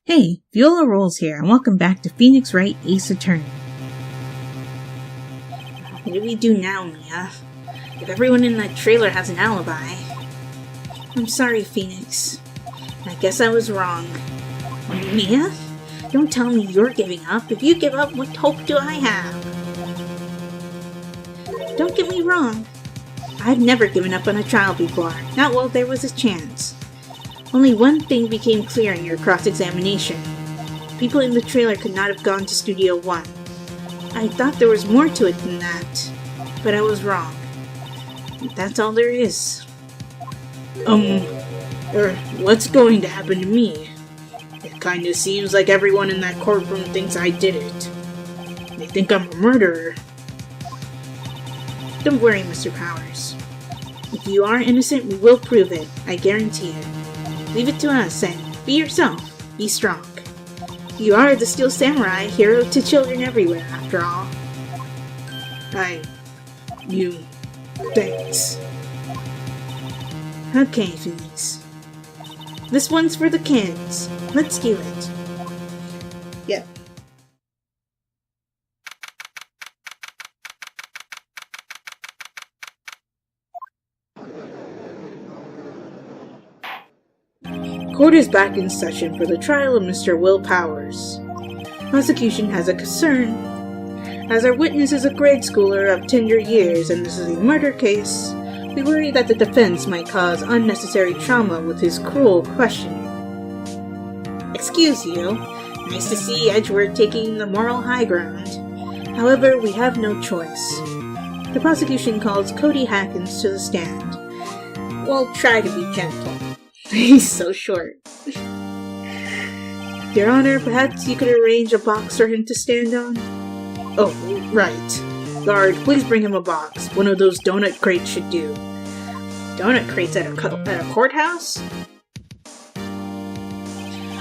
Hey, Viola Rolls here, and welcome back to Phoenix Wright Ace Attorney. What do we do now, Mia? If everyone in that trailer has an alibi... I'm sorry, Phoenix. I guess I was wrong. Mia? Don't tell me you're giving up. If you give up, what hope do I have? Don't get me wrong. I've never given up on a trial before, not while there was a chance. Only one thing became clear in your cross-examination. People in the trailer could not have gone to Studio 1. I thought there was more to it than that, but I was wrong. That's all there is. What's going to happen to me? It kinda seems like everyone in that courtroom thinks I did it. They think I'm a murderer. Don't worry, Mr. Powers. If you are innocent, we will prove it. I guarantee it. Leave it to us, and be yourself. Be strong. You are the Steel Samurai, hero to children everywhere, after all. Thanks. Okay, Phoenix. This one's for the kids. Let's do it. Yep. Court is back in session for the trial of Mr. Will Powers. Prosecution has a concern. As our witness is a grade schooler of tender years and this is a murder case, we worry that the defense might cause unnecessary trauma with his cruel questioning. Excuse you. Nice to see Edgeworth taking the moral high ground. However, we have no choice. The prosecution calls Cody Hackins to the stand. We'll try to be gentle. He's so short. Your Honor, perhaps you could arrange a box for him to stand on? Oh, right. Guard, please bring him a box. One of those donut crates should do. Donut crates at a courthouse?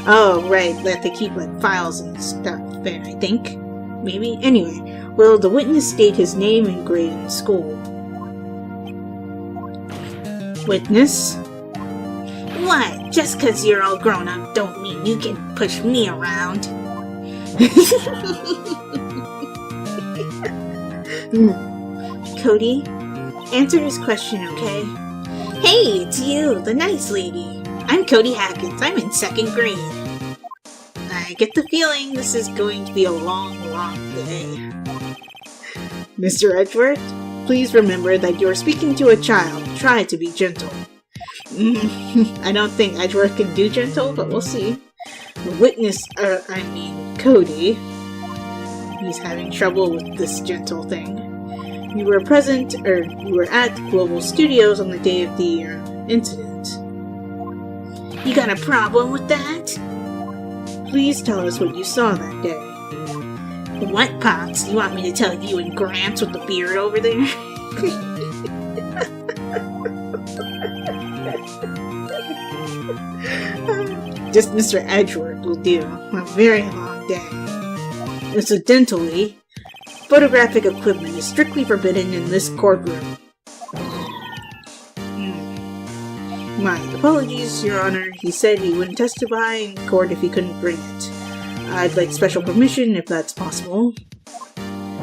Oh, right. That they keep like files and stuff there, I think. Maybe? Anyway, will the witness state his name and grade in school? Witness? What? Just 'cause you're all grown up don't mean you can push me around. Cody, answer his question, okay? Hey, it's you, the nice lady. I'm Cody Hackins. I'm in 2nd grade. I get the feeling this is going to be a long, long day. Mr. Edgeworth, please remember that you're speaking to a child. Try to be gentle. I don't think Edgeworth can do gentle, but we'll see. The witness, Cody. He's having trouble with this gentle thing. You were at Global Studios on the day of the incident. You got a problem with that? Please tell us what you saw that day. What, Pops? You want me to tell you and Gramps with the beard over there? Just Mr. Edgeworth will do. A very long day. Incidentally, photographic equipment is strictly forbidden in this courtroom. My apologies, Your Honor. He said he wouldn't testify in court if he couldn't bring it. I'd like special permission if that's possible.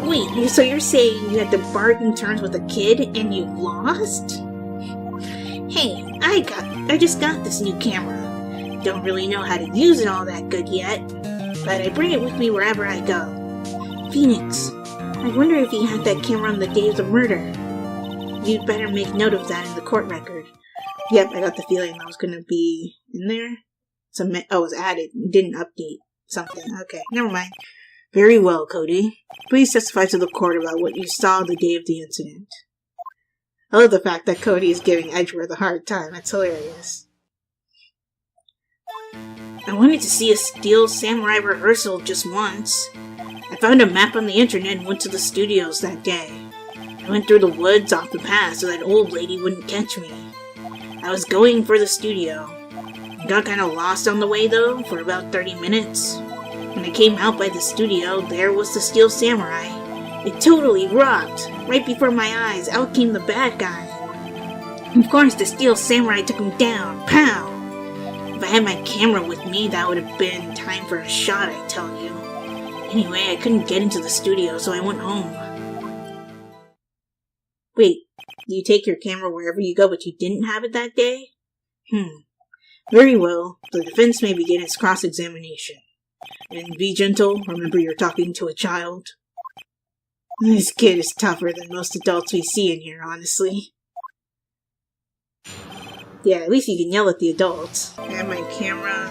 Wait, so you're saying you had to bargain terms with a kid and you lost? Hey, I just got this new camera. Don't really know how to use it all that good yet, but I bring it with me wherever I go. Phoenix, I wonder if he had that camera on the day of the murder. You'd better make note of that in the court record. Yep, I got the feeling that was going to be in there. It was added. It didn't update something. Okay, never mind. Very well, Cody. Please testify to the court about what you saw the day of the incident. I love the fact that Cody is giving Edgeworth a hard time. That's hilarious. I wanted to see a Steel Samurai rehearsal just once. I found a map on the internet and went to the studios that day. I went through the woods off the path so that old lady wouldn't catch me. I was going for the studio. I got kinda lost on the way though, for about 30 minutes. When I came out by the studio, there was the Steel Samurai. It totally rocked. Right before my eyes, out came the bad guy. Of course, the Steel Samurai took him down. Pow! If I had my camera with me, that would have been time for a shot, I tell you. Anyway, I couldn't get into the studio, so I went home. Wait, you take your camera wherever you go, but you didn't have it that day? Very well. The defense may begin its cross-examination. And be gentle, remember you're talking to a child. This kid is tougher than most adults we see in here, honestly. Yeah, at least you can yell at the adults. I have my camera.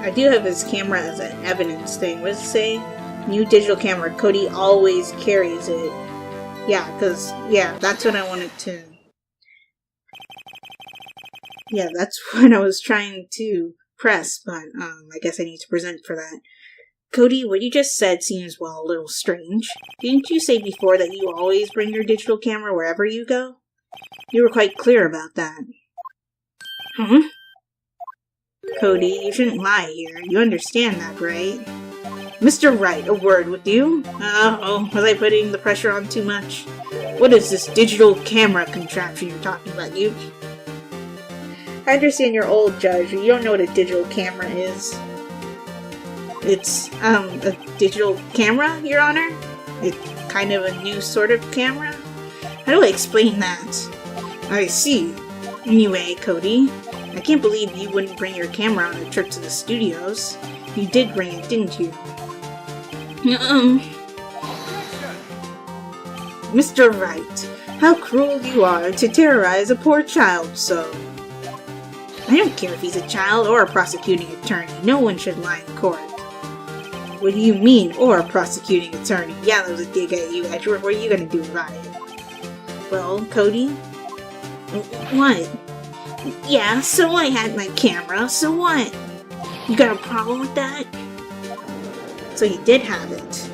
I do have his camera as an evidence thing. What does it say? New digital camera. Cody always carries it. Yeah, that's what I wanted to... Yeah, that's what I was trying to press, but I guess I need to present for that. Cody, what you just said seems, well, a little strange. Didn't you say before that you always bring your digital camera wherever you go? You were quite clear about that. Cody, you shouldn't lie here. You understand that, right? Mr. Wright, a word with you. Was I putting the pressure on too much? What is this digital camera contraption you're talking about, you? I understand you're old, Judge, but you don't know what a digital camera is. It's, a digital camera, Your Honor? It's kind of a new sort of camera? How do I explain that? I see. Anyway, Cody, I can't believe you wouldn't bring your camera on a trip to the studios. You did bring it, didn't you? Mr. Wright, how cruel you are to terrorize a poor child so. I don't care if he's a child or a prosecuting attorney. No one should lie in court. What do you mean, or a prosecuting attorney? Yeah, that was a dig at you, Edward. What are you gonna do about it? Well, Cody? What? Yeah, so I had my camera, so what? You got a problem with that? So you did have it.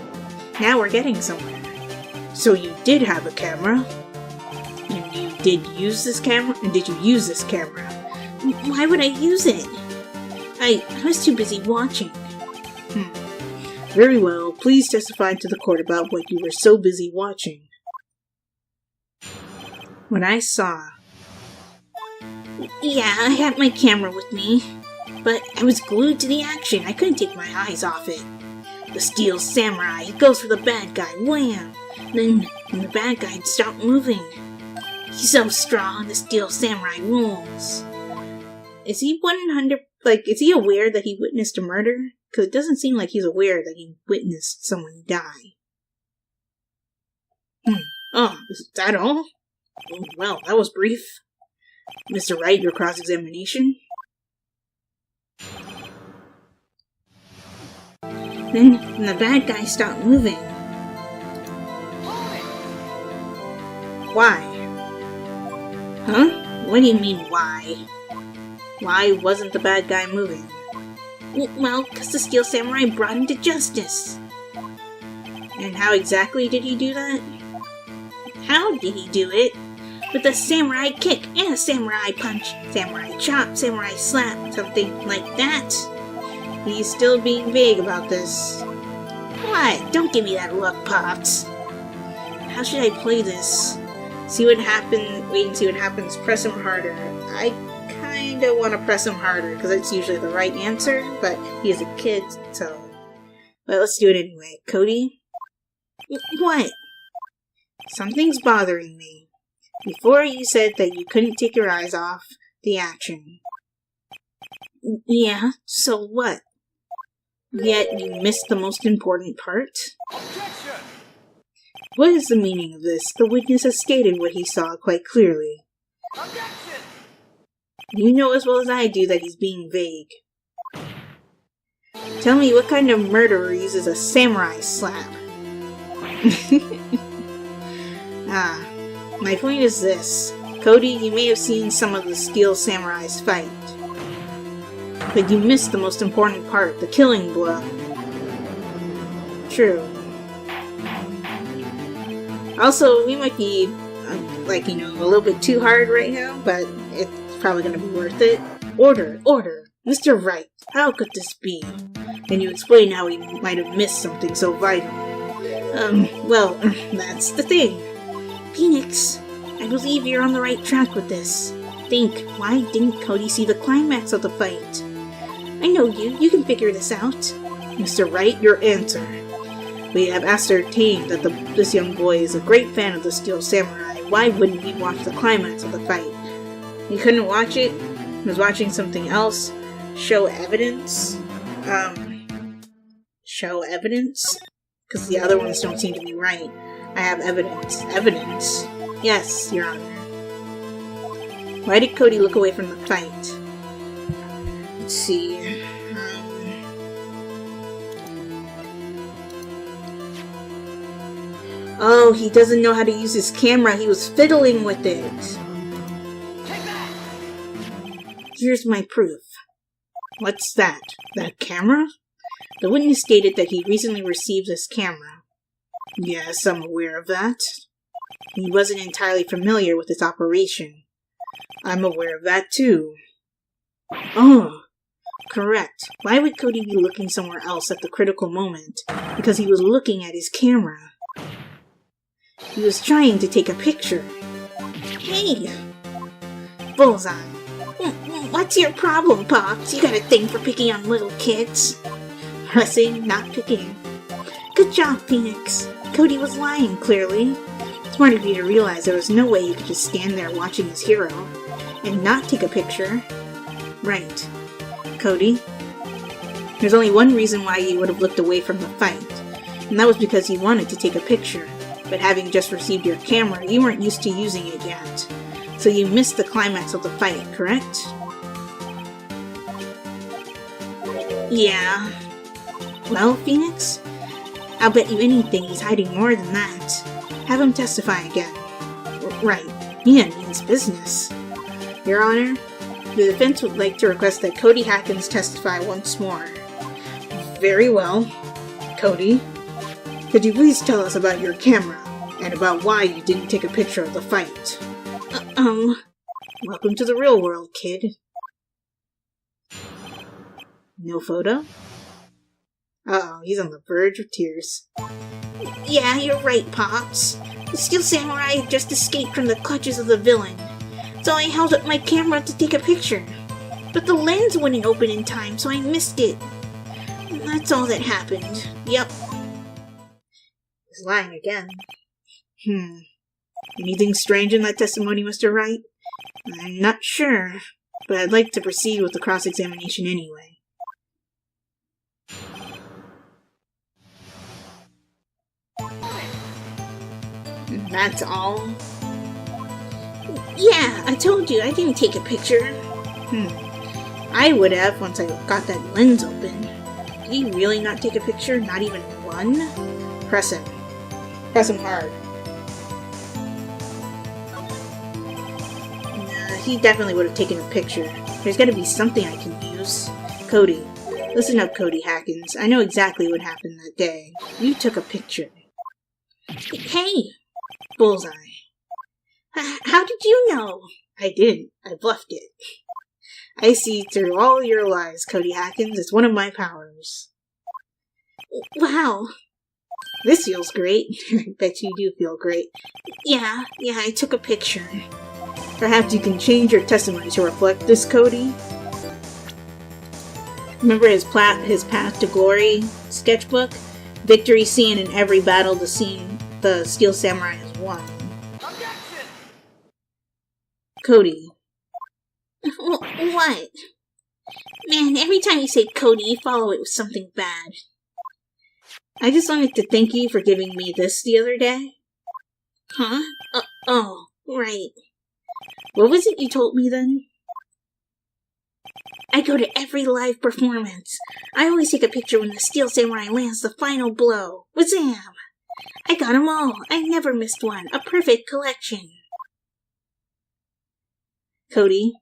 Now we're getting somewhere. So you did have a camera? And you did use this camera? And did you use this camera? Why would I use it? I was too busy watching. Very well. Please testify to the court about what you were so busy watching. What I saw. Yeah, I had my camera with me. But I was glued to the action. I couldn't take my eyes off it. The Steel Samurai, he goes for the bad guy. Wham! Then the bad guy stopped moving. He's so strong, the Steel Samurai rules. Is he 100... is he aware that he witnessed a murder? Because it doesn't seem like he's aware that he witnessed someone die. Oh, is that all? Well, that was brief. Mr. Wright, your cross-examination? Then the bad guy stopped moving. Why? Huh? What do you mean, why? Why wasn't the bad guy moving? Well, because the Steel Samurai brought him to justice. And how exactly did he do that? How did he do it? With a samurai kick and a samurai punch, samurai chop, samurai slap, something like that. He's still being vague about this. What? Don't give me that look, Pops. How should I play this? See what happens, wait and see what happens, press him harder. I kinda want to press him harder, because it's usually the right answer, but he's a kid, so... But let's do it anyway. Cody? What? Something's bothering me. Before you said that you couldn't take your eyes off the action. Yeah, so what? Yet you missed the most important part? Objection! What is the meaning of this? The witness has stated what he saw quite clearly. Objection! You know as well as I do that he's being vague. Tell me, what kind of murderer uses a samurai slap? My point is this. Cody, you may have seen some of the Steel Samurais fight. But you missed the most important part, the killing blow. True. Also, we might be, a little bit too hard right now, but it's probably going to be worth it. Order! Order! Mr. Wright, how could this be? Can you explain how he might have missed something so vital? That's the thing. Phoenix, I believe you're on the right track with this. think, why didn't Cody see the climax of the fight? I know you can figure this out. Mr. Wright, your answer. We have ascertained that this young boy is a great fan of the Steel Samurai. Why wouldn't he watch the climax of the fight? He couldn't watch it. He was watching something else. Show evidence? Show evidence? Because the other ones don't seem to be right. I have evidence. Evidence? Yes, Your Honor. Why did Cody look away from the fight? Let's see. Oh, he doesn't know how to use his camera. He was fiddling with it. Here's my proof. What's that? That camera? The witness stated that he recently received this camera. Yes, I'm aware of that. He wasn't entirely familiar with its operation. I'm aware of that too. Oh, correct. Why would Cody be looking somewhere else at the critical moment? Because he was looking at his camera. He was trying to take a picture. Hey! Bullseye. What's your problem, Pops? You got a thing for picking on little kids. Pressing, not picking. Good job, Phoenix. Cody was lying, clearly. Smart of you to realize there was no way he could just stand there watching his hero and not take a picture. Right. Cody, there's only one reason why he would have looked away from the fight, and that was because he wanted to take a picture. But having just received your camera, you weren't used to using it yet. So you missed the climax of the fight, correct? Yeah. Well, Phoenix, I'll bet you anything he's hiding more than that. Have him testify again. Right. Yeah, means business. Your Honor, the defense would like to request that Cody Hackins testify once more. Very well. Cody, could you please tell us about your camera, and about why you didn't take a picture of the fight? Welcome to the real world, kid. No photo? Uh-oh, he's on the verge of tears. Yeah, you're right, Pops. The Steel Samurai had just escaped from the clutches of the villain, so I held up my camera to take a picture. But the lens wouldn't open in time, so I missed it. That's all that happened. Yep. He's lying again. Anything strange in that testimony, Mr. Wright? I'm not sure, but I'd like to proceed with the cross-examination anyway. That's all? Yeah, I told you, I didn't take a picture. I would have once I got that lens open. Did he really not take a picture? Not even one? Press him. Press him hard. He definitely would have taken a picture. There's gotta be something I can use. Cody. Listen up, Cody Hackins. I know exactly what happened that day. You took a picture. Hey! Bullseye. How did you know? I didn't. I bluffed it. I see through all your lies, Cody Hackins. It's one of my powers. Wow. This feels great. I bet you do feel great. Yeah, I took a picture. Perhaps you can change your testimony to reflect this, Cody? Remember his Path to Glory sketchbook? Victory seen in every battle the Steel Samurai has won. Objection! Cody. What? Man, every time you say Cody, you follow it with something bad. I just wanted to thank you for giving me this the other day. Huh? Oh, right. What was it you told me then? I go to every live performance. I always take a picture when the Steel Samurai lands the final blow. Wazam! I got them all. I never missed one. A perfect collection. Cody,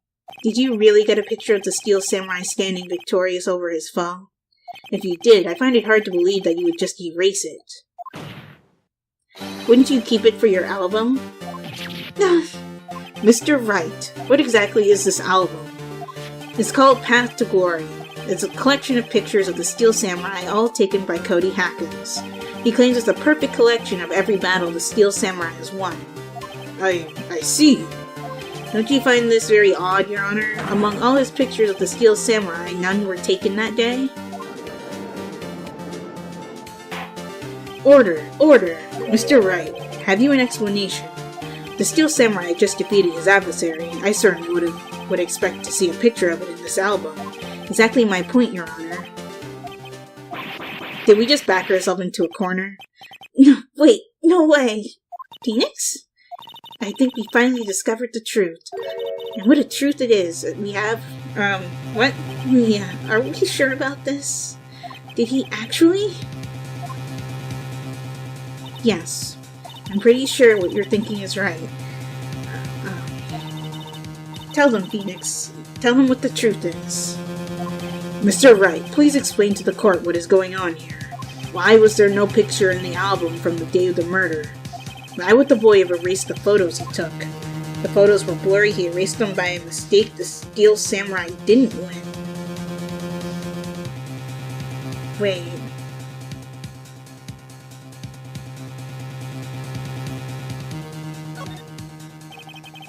did you really get a picture of the Steel Samurai standing victorious over his foe? If you did, I find it hard to believe that you would just erase it. Wouldn't you keep it for your album? Mr. Wright, what exactly is this album? It's called Path to Glory. It's a collection of pictures of the Steel Samurai, all taken by Cody Hackins. He claims it's a perfect collection of every battle the Steel Samurai has won. I see. Don't you find this very odd, Your Honor? Among all his pictures of the Steel Samurai, none were taken that day? Order! Order! Mr. Wright, have you an explanation? The Steel Samurai just defeated his adversary. I certainly would expect to see a picture of it in this album. Exactly my point, Your Honor. Did we just back ourselves into a corner? No, wait, no way! Phoenix? I think we finally discovered the truth. And what a truth it is. We have, what? Yeah, are we sure about this? Did he actually? Yes. I'm pretty sure what you're thinking is right. Tell them, Phoenix. Tell them what the truth is. Mr. Wright, please explain to the court what is going on here. Why was there no picture in the album from the day of the murder? Why would the boy have erased the photos he took? The photos were blurry, he erased them by a mistake. The Steel Samurai didn't win. Wait.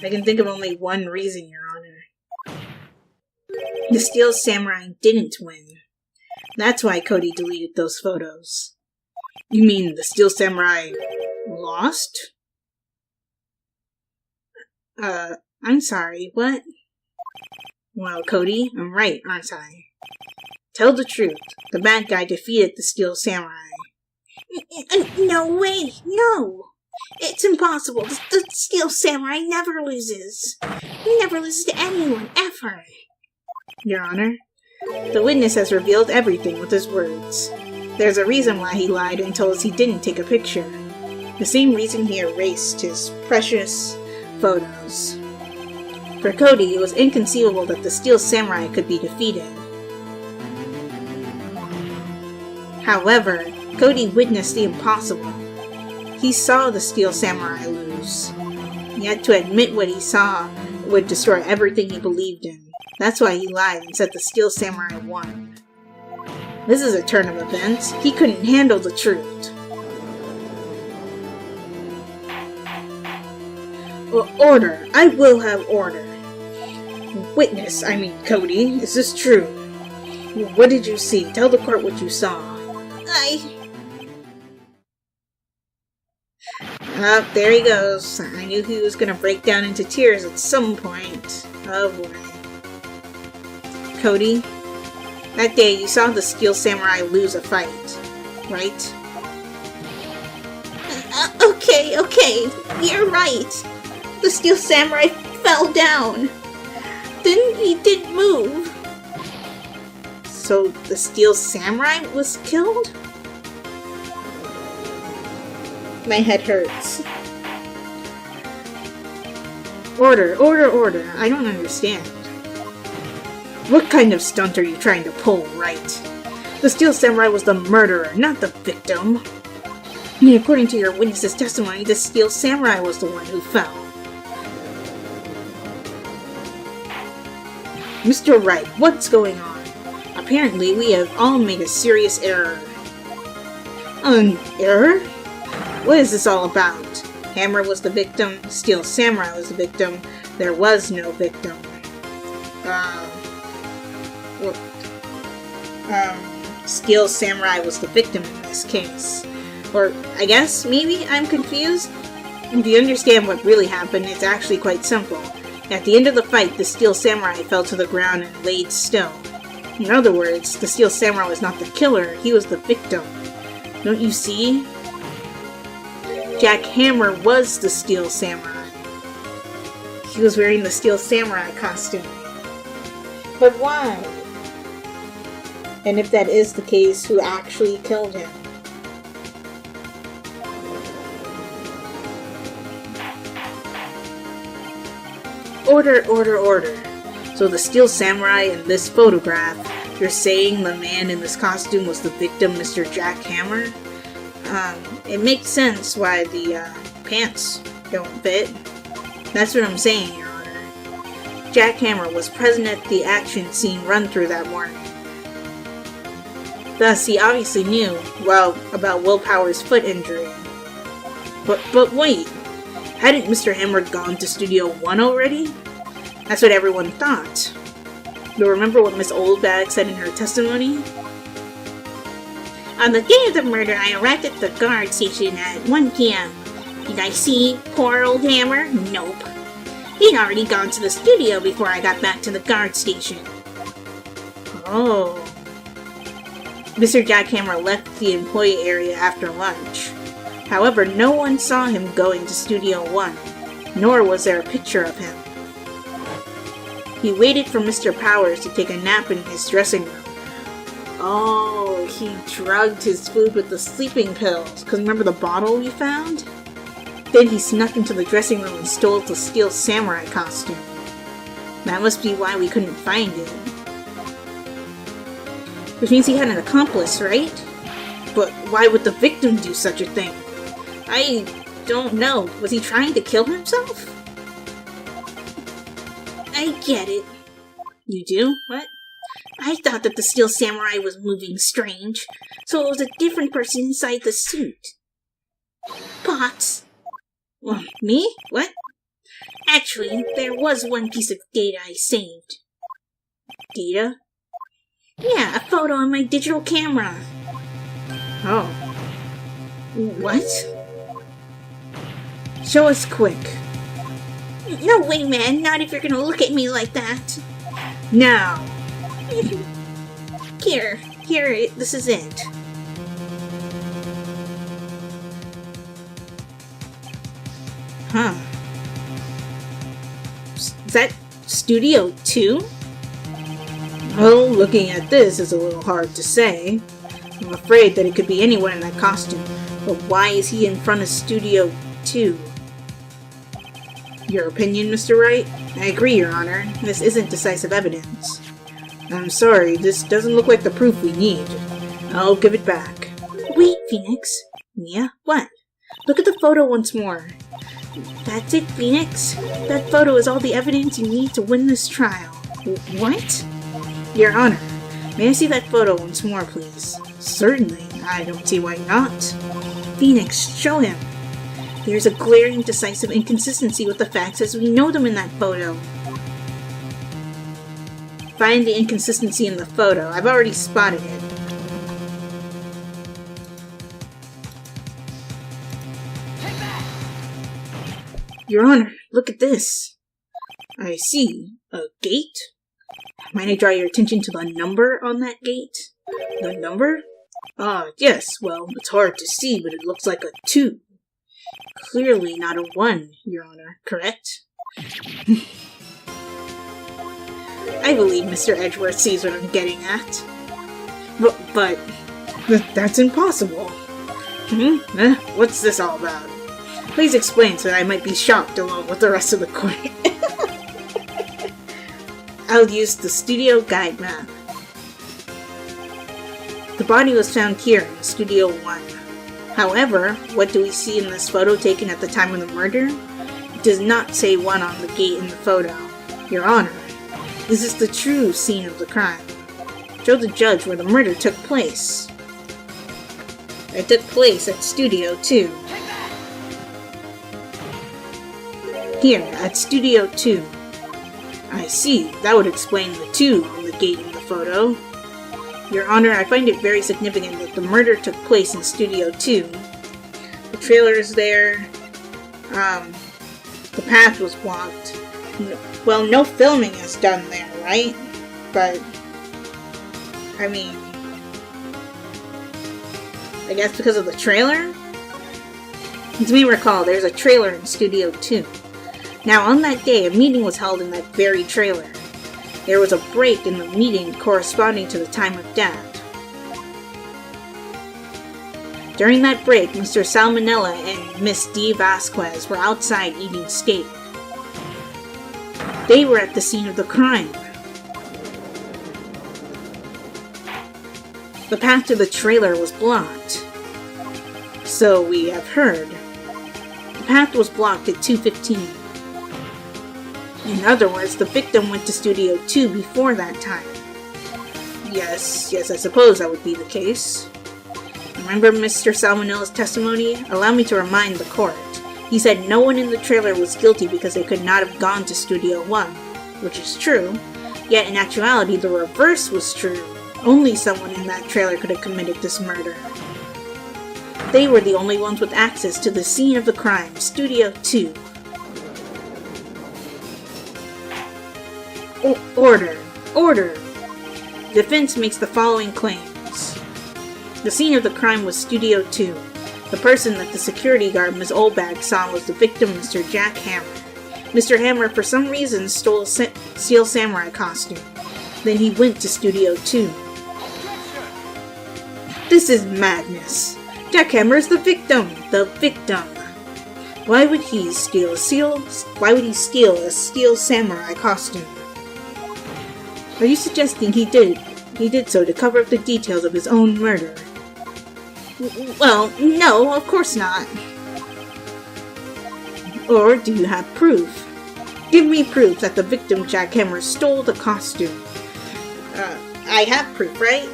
I can think of only one reason, Your Honor. The Steel Samurai didn't win. That's why Cody deleted those photos. You mean the Steel Samurai lost? I'm sorry, what? Well, Cody, I'm right, aren't I? Tell the truth. The bad guy defeated the Steel Samurai. No way, no! It's impossible. The Steel Samurai never loses. He never loses to anyone, ever. Your Honor, the witness has revealed everything with his words. There's a reason why he lied and told us he didn't take a picture. The same reason he erased his precious photos. For Cody, it was inconceivable that the Steel Samurai could be defeated. However, Cody witnessed the impossible. He saw the Steel Samurai lose. Yet to admit what he saw would destroy everything he believed in. That's why he lied and said the Steel Samurai won. This is a turn of events. He couldn't handle the truth. Order! I will have order! Witness, I mean Cody, is this true? What did you see? Tell the court what you saw. Oh, there he goes. I knew he was gonna break down into tears at some point. Oh boy. Cody, that day you saw the Steel Samurai lose a fight, right? Okay, you're right. The Steel Samurai fell down. Then he didn't move. So the Steel Samurai was killed? My head hurts. Order. I don't understand. What kind of stunt are you trying to pull, Wright? The Steel Samurai was the murderer, not the victim. And according to your witness's testimony, the Steel Samurai was the one who fell. Mr. Wright, what's going on? Apparently, we have all made a serious error. An error? What is this all about? Hammer was the victim, Steel Samurai was the victim, there was no victim. Steel Samurai was the victim in this case. Or, I guess, maybe I'm confused? If you understand what really happened, it's actually quite simple. At the end of the fight, the Steel Samurai fell to the ground and laid still. In other words, the Steel Samurai was not the killer, he was the victim. Don't you see? Jack Hammer was the Steel Samurai. He was wearing the Steel Samurai costume. But why? And if that is the case, who actually killed him? Order. So the Steel Samurai in this photograph, you're saying the man in this costume was the victim, Mr. Jack Hammer? It makes sense why the pants don't fit. That's what I'm saying, Your Honor. Jack Hammer was present at the action scene run-through that morning. Thus, he obviously knew, well, about Will Power's foot injury. But wait! Hadn't Mr. Hammer gone to Studio 1 already? That's what everyone thought. You'll remember what Miss Oldbag said in her testimony? On the day of the murder, I arrived at the guard station at 1 p.m. Did I see poor old Hammer? Nope. He'd already gone to the studio before I got back to the guard station. Oh. Mr. Jackhammer left the employee area after lunch. However, no one saw him going to Studio 1, nor was there a picture of him. He waited for Mr. Powers to take a nap in his dressing room. Oh, he drugged his food with the sleeping pills, because remember the bottle we found? Then he snuck into the dressing room and stole the Steel Samurai costume. That must be why we couldn't find it. Which means he had an accomplice, right? But why would the victim do such a thing? I don't know. Was he trying to kill himself? I get it. You do? What? I thought that the Steel Samurai was moving strange, so it was a different person inside the suit. Potts. Well, me? What? Actually, there was one piece of data I saved. Data? Yeah, a photo on my digital camera. Oh. What? Show us quick. No way, man. Not if you're gonna look at me like that. Now. Here, this is it. Huh. Is that Studio 2? Well, looking at this is a little hard to say. I'm afraid that it could be anyone in that costume. But why is he in front of Studio 2? Your opinion, Mr. Wright? I agree, Your Honor. This isn't decisive evidence. I'm sorry, this doesn't look like the proof we need. I'll give it back. Wait, Phoenix. Mia, what? Look at the photo once more. That's it, Phoenix. That photo is all the evidence you need to win this trial. What? Your Honor, may I see that photo once more, please? Certainly. I don't see why not. Phoenix, show him. There's a glaring, decisive inconsistency with the facts as we know them in that photo. Find the inconsistency in the photo. I've already spotted it. Your Honor, look at this. I see. A gate? Might I draw your attention to the number on that gate? The number? Ah, yes. Well, it's hard to see, but it looks like a 2. Clearly not a 1, Your Honor. Correct? I believe Mr. Edgeworth sees what I'm getting at. But that's impossible. What's this all about? Please explain so that I might be shocked along with the rest of the court. I'll use the studio guide map. The body was found here in Studio 1. However, what do we see in this photo taken at the time of the murder? It does not say 1 on the gate in the photo. Your Honor, this is the true scene of the crime. Show the judge where the murder took place. It took place at Studio 2. Here, at Studio 2. I see. That would explain the 2 on the gate in the photo. Your Honor, I find it very significant that the murder took place in Studio 2. The trailer is there. The path was blocked. Well, no filming is done there, right? But, I mean, I guess because of the trailer? As we recall, there's a trailer in Studio 2. Now, on that day, a meeting was held in that very trailer. There was a break in the meeting corresponding to the time of death. During that break, Mr. Salmonella and Miss D. Vasquez were outside eating steak. They were at the scene of the crime. The path to the trailer was blocked. So we have heard. The path was blocked at 2:15. In other words, the victim went to Studio 2 before that time. Yes, I suppose that would be the case. Remember Mr. Salmonella's testimony? Allow me to remind the court. He said no one in the trailer was guilty because they could not have gone to Studio 1. which is true. Yet in actuality, the reverse was true. Only someone in that trailer could have committed this murder. They were the only ones with access to the scene of the crime, Studio 2. Order! Order! Defense makes the following claims. The scene of the crime was Studio 2. The person that the security guard, Ms. Oldbag, saw was the victim, Mr. Jack Hammer. Mr. Hammer, for some reason, stole a Steel Samurai costume. Then he went to Studio 2. This is madness. Jack Hammer is the victim! The victim! Why would he steal a Steel Samurai costume? Are you suggesting he did so to cover up the details of his own murder? Well, no, of course not. Or do you have proof? Give me proof that the victim, Jack Hammer, stole the costume. I have proof, right?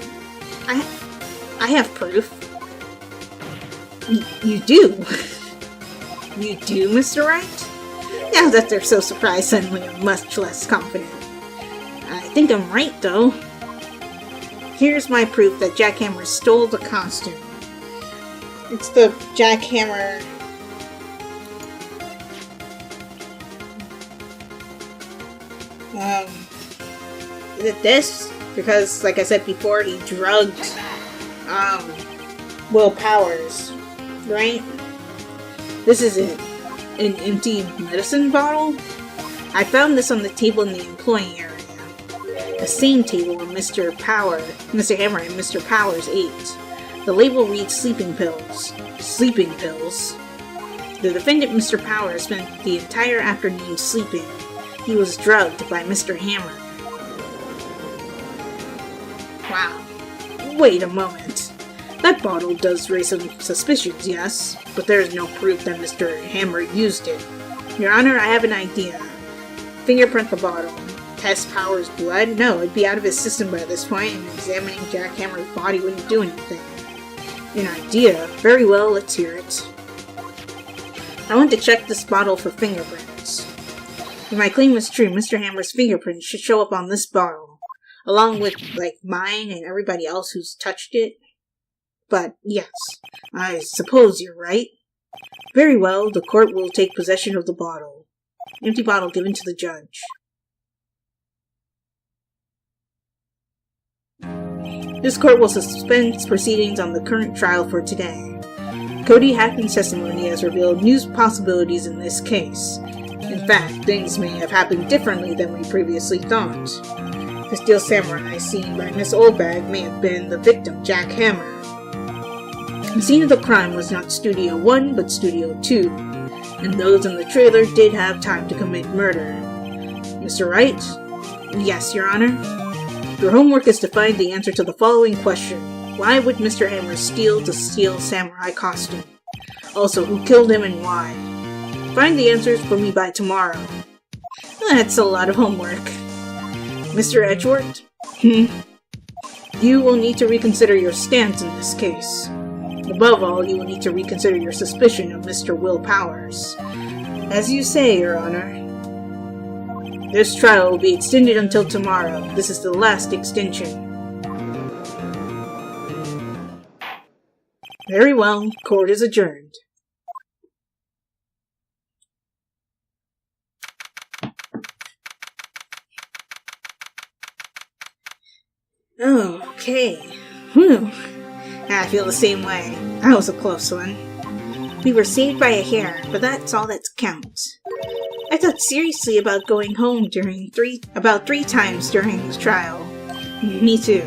I have proof. You do? You do, Mr. Wright? Now that they're so surprised, suddenly I'm much less confident. I think I'm right, though. Here's my proof that Jack Hammer stole the costume. It's the Jack Hammer... Is it this? Because, like I said before, he drugged, Will Powers, right? This is it. An empty medicine bottle? I found this on the table in the employee area. The same table where Mr. Hammer and Mr. Powers ate. The label reads sleeping pills. Sleeping pills? The defendant, Mr. Powers, spent the entire afternoon sleeping. He was drugged by Mr. Hammer. Wow. Wait a moment. That bottle does raise some suspicions, yes, but there is no proof that Mr. Hammer used it. Your Honor, I have an idea. Fingerprint the bottle. Test Powers' blood? No, it'd be out of his system by this point, and examining Jack Hammer's body wouldn't do anything. An idea? Very well, let's hear it. I want to check this bottle for fingerprints. If my claim is true, Mr. Hammer's fingerprints should show up on this bottle, along with, like, mine and everybody else who's touched it. But, yes, I suppose you're right. Very well, the court will take possession of the bottle. Empty bottle given to the judge. This court will suspend proceedings on the current trial for today. Cody Hackman's testimony has revealed new possibilities in this case. In fact, things may have happened differently than we previously thought. The Steel Samurai seen by Miss Oldbag may have been the victim, Jack Hammer. The scene of the crime was not Studio 1, but Studio 2, and those in the trailer did have time to commit murder. Mr. Wright? Yes, Your Honor? Your homework is to find the answer to the following question. Why would Mr. Hammer steal the Steel Samurai costume? Also, who killed him and why? Find the answers for me by tomorrow. That's a lot of homework. Mr. Edgeworth? You will need to reconsider your stance in this case. Above all, you will need to reconsider your suspicion of Mr. Will Powers. As you say, Your Honor. This trial will be extended until tomorrow. This is the last extension. Very well, court is adjourned. Okay. Whew. I feel the same way. That was a close one. We were saved by a hair, but that's all that counts. I thought seriously about going home about three times during the trial. Me too.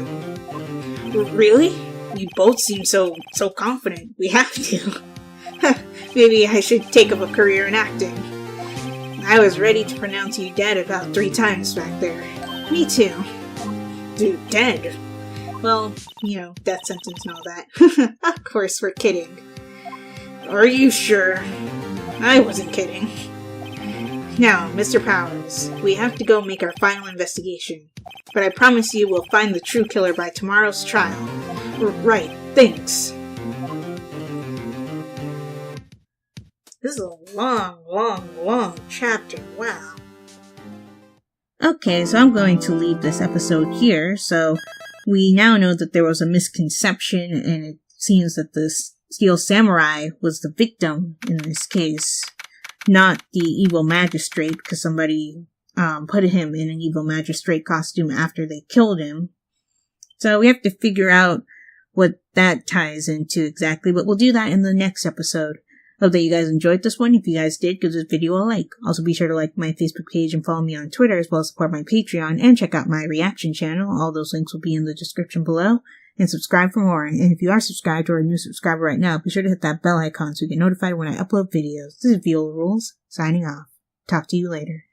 Really? You both seem so confident. We have to. Maybe I should take up a career in acting. I was ready to pronounce you dead about 3 times back there. Me too. Dude, dead? Well, you know, death sentence and all that. Of course, we're kidding. Are you sure? I wasn't kidding. Now, Mr. Powers, we have to go make our final investigation. But I promise you we'll find the true killer by tomorrow's trial. Right, thanks. This is a long chapter, wow. Okay, so I'm going to leave this episode here. So we now know that there was a misconception, and it seems that the Steel Samurai was the victim in this case, not the evil magistrate, because somebody put him in an evil magistrate costume after they killed him. So we have to figure out what that ties into exactly, but we'll do that in the next episode. Hope that you guys enjoyed this one. If you guys did, give this video a like. Also be sure to like my Facebook page and follow me on Twitter, as well as support my Patreon, and check out my reaction channel. All those links will be in the description below. And subscribe for more. And if you are subscribed or a new subscriber right now, be sure to hit that bell icon so you get notified when I upload videos. This is Viola Rules, signing off. Talk to you later.